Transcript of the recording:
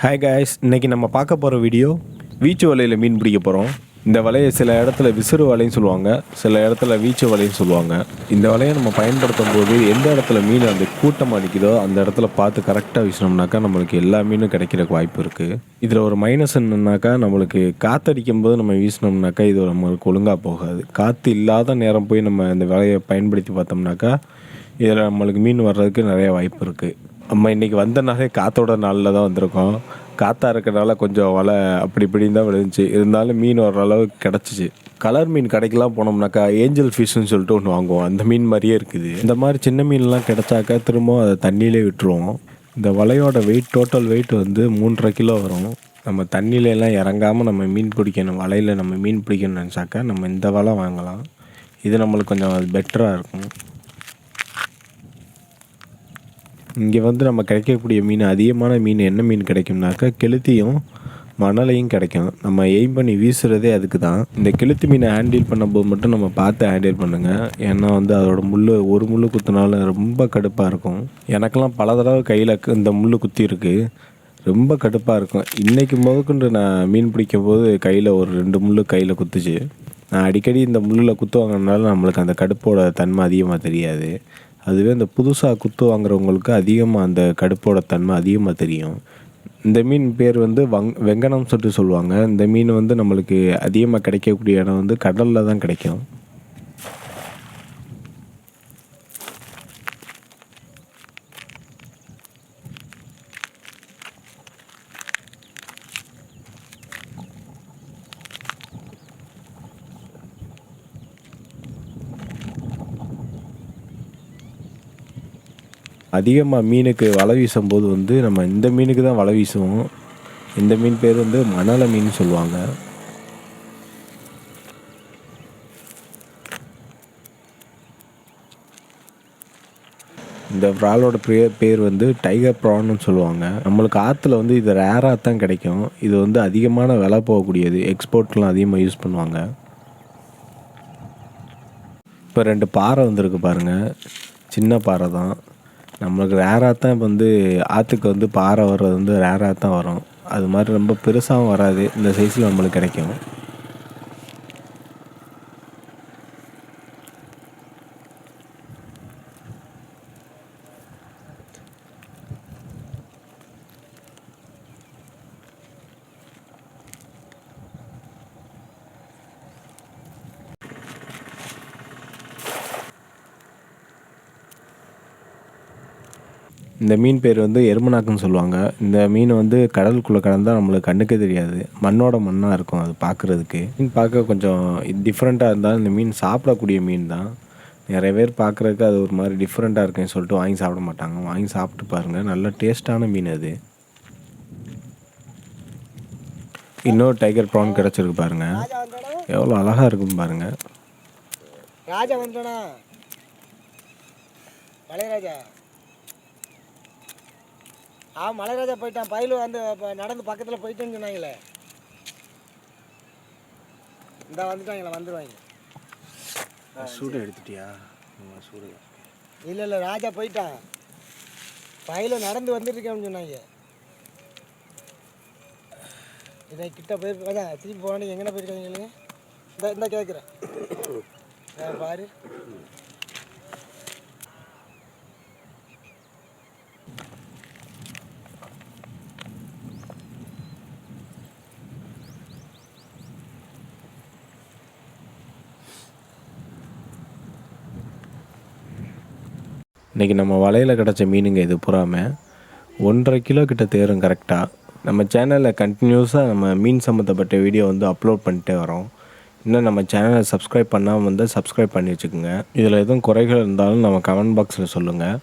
Hi guys, இன்றைக்கி நம்ம பார்க்க போகிற வீடியோ வீச்சு வலையில் மீன் பிடிக்க போகிறோம். இந்த வலையை சில இடத்துல விசிறு வலைன்னு சொல்லுவாங்க, சில இடத்துல வீச்சு வலைன்னு சொல்லுவாங்க. இந்த வலையை நம்ம பயன்படுத்தும் போது எந்த இடத்துல மீன் அந்த கூட்டமாக நிற்கிதோ அந்த இடத்துல பார்த்து கரெக்டாக வீசினோம்னாக்கா நம்மளுக்கு எல்லா மீனும் கிடைக்கிறக்கு வாய்ப்பு இருக்குது. இதில் ஒரு மைனஸ் என்னன்னாக்கா, நம்மளுக்கு காற்றடிக்கும் போது நம்ம வீசினோம்னாக்கா இது நம்மளுக்கு ஒழுங்காக போகாது. காற்று இல்லாத நேரம் போய் நம்ம இந்த வலையை பயன்படுத்தி பார்த்தோம்னாக்கா இதில் நம்மளுக்கு மீன் வர்றதுக்கு நிறைய வாய்ப்பு இருக்குது. நம்ம இன்றைக்கி வந்தனாலே காற்றோட நாளில் தான் வந்திருக்கோம். காற்றா இருக்கிறனால கொஞ்சம் வலை அப்படி இப்படின்னு தான் விழுந்துச்சு. இருந்தாலும் மீன் ஓரளவுக்கு கிடச்சிச்சு. கலர் மீன் கடைக்கெலாம் போனோம்னாக்கா ஏஞ்சல் ஃபிஷ்ஷுன்னு சொல்லிட்டு ஒன்று வாங்குவோம். அந்த மீன் மாதிரியே இருக்குது. இந்த மாதிரி சின்ன மீன்லாம் கிடச்சாக்கா திரும்ப அதை தண்ணியிலே விட்டுருவோம். இந்த வலையோட வெயிட், டோட்டல் வெயிட் வந்து 3.5 கிலோ வரும். நம்ம தண்ணியிலலாம் இறங்காமல் நம்ம மீன் பிடிக்கணும், வலையில் நம்ம மீன் பிடிக்கணும்னு நினச்சாக்கா நம்ம இந்த வலை வாங்கலாம். இது நம்மளுக்கு கொஞ்சம் பெட்டராக இருக்கும். இங்கே வந்து நம்ம கிடைக்கக்கூடிய மீன், அதிகமான மீன் என்ன மீன் கிடைக்கும்னாக்கா கெளுத்தியும் மணலையும் கிடைக்கும். நம்ம எய்ம் பண்ணி வீசுகிறதே அதுக்கு தான். இந்த கெளுத்தி மீனை ஹேண்டில் பண்ணும்போது மட்டும் நம்ம பார்த்து ஹேண்டில் பண்ணுங்கள். ஏன்னா வந்து அதோட ஒரு முள் குத்துனாலும் ரொம்ப கடுப்பாக இருக்கும். எனக்கெல்லாம் பல தடவை கையில் இந்த முள் குத்தி இருக்குது. ரொம்ப கடுப்பாக இருக்கும். இன்றைக்கி முதற்கொண்டு நான் மீன் பிடிக்கும் போது கையில் ஒரு 2 முள் கையில் குத்துச்சு. நான் அடிக்கடி இந்த முள்ளில் குத்து வாங்கினால நம்மளுக்கு அந்த கடுப்போட தன்மை அதிகமாக தெரியாது. அதுவே இந்த புதுசாக குத்து வாங்குறவங்களுக்கு அதிகமாக அந்த கடுப்போட தன்மை அதிகமாக தெரியும். இந்த மீன் பேர் வந்து வெங்கனம் சொல்லுவாங்க. இந்த மீன் வந்து நம்மளுக்கு அதிகமாக கிடைக்கக்கூடிய இடம் வந்து கடலில் தான் கிடைக்கும். அதிகமாக மீனுக்கு வலை வீசும்போது வந்து நம்ம இந்த மீனுக்கு தான் வலை வீசுவோம். இந்த மீன் பேர் வந்து மணலை மீன் சொல்லுவாங்க. இந்த இறாலோட பேர் வந்து டைகர் ப்ரான்னு சொல்லுவாங்க. நம்மளுக்கு ஆற்றுல வந்து இது ரேராக தான் கிடைக்கும். இது வந்து அதிகமான விலை போகக்கூடியது. எக்ஸ்போர்ட்லாம் அதிகமாக யூஸ் பண்ணுவாங்க. இப்போ 2 பாறை வந்திருக்கு பாருங்கள். சின்ன பாறை தான். நம்மளுக்கு ரேராக தான் இப்போ வந்து ஆற்றுக்கு வந்து பாறை வர்றது வந்து ரேராக தான் வரும். அது மாதிரி ரொம்ப பெருசாகவும் வராது. இந்த சைஸில் நம்மளுக்கு கிடைக்கும். இந்த மீன் பேர் வந்து எறும்புநாக்குன்னு சொல்லுவாங்க. இந்த மீன் வந்து கடலுக்குள்ளே கடந்தால் நம்மளுக்கு கண்ணுக்கே தெரியாது. மண்ணோட மண்ணாக இருக்கும் அது பார்க்குறதுக்கு. மீன் பார்க்க கொஞ்சம் டிஃப்ரெண்ட்டாக இருந்தாலும் இந்த மீன் சாப்பிடக்கூடிய மீன் தான். நிறைய பேர் பார்க்குறதுக்கு அது ஒரு மாதிரி டிஃப்ரெண்ட்டாக இருக்குன்னு சொல்லிட்டு வாங்கி சாப்பிட மாட்டாங்க. வாங்கி சாப்பிட்டு பாருங்கள், நல்ல டேஸ்ட்டான மீன் அது. இன்னொரு டைகர் ப்ரான் கிடச்சிருக்கு பாருங்கள். எவ்வளோ அழகாக இருக்குன்னு பாருங்கள். ராஜா வந்துடா, மலைராஜா. மலைராஜா போயிட்டான். பயிலு வந்து நடந்து பக்கத்தில் போயிட்டேன்னு சொன்னாங்களே. இந்த வந்துட்டாங்களா, வந்துடுவாங்க. சூடு எடுத்துட்டியா? சூடு இல்லை ராஜா போயிட்டான். பயில நடந்து வந்துட்டுருக்கேன்னு சொன்னாங்க. இதை கிட்ட போயிருக்கா, திருப்பி போன எங்கே போயிருக்காங்க? இந்த கேட்குறேன் பாரு. இன்றைக்கி நம்ம வலையில் கிடச்ச மீனுங்க இது பூராமல் 1.5 கிலோ கிட்ட தேரும் கரெக்டாக. நம்ம சேனலில் கண்டினியூஸாக நம்ம மீன் சம்மந்தப்பட்ட வீடியோ வந்து அப்லோட் பண்ணிட்டே வரோம். இன்னும் நம்ம சேனலை சப்ஸ்கிரைப் பண்ணாமல் வந்து சப்ஸ்கிரைப் பண்ணி வச்சுக்கோங்க. இதில் எதுவும் குறைகள் இருந்தாலும் நம்ம கமெண்ட் பாக்ஸில் சொல்லுங்கள்.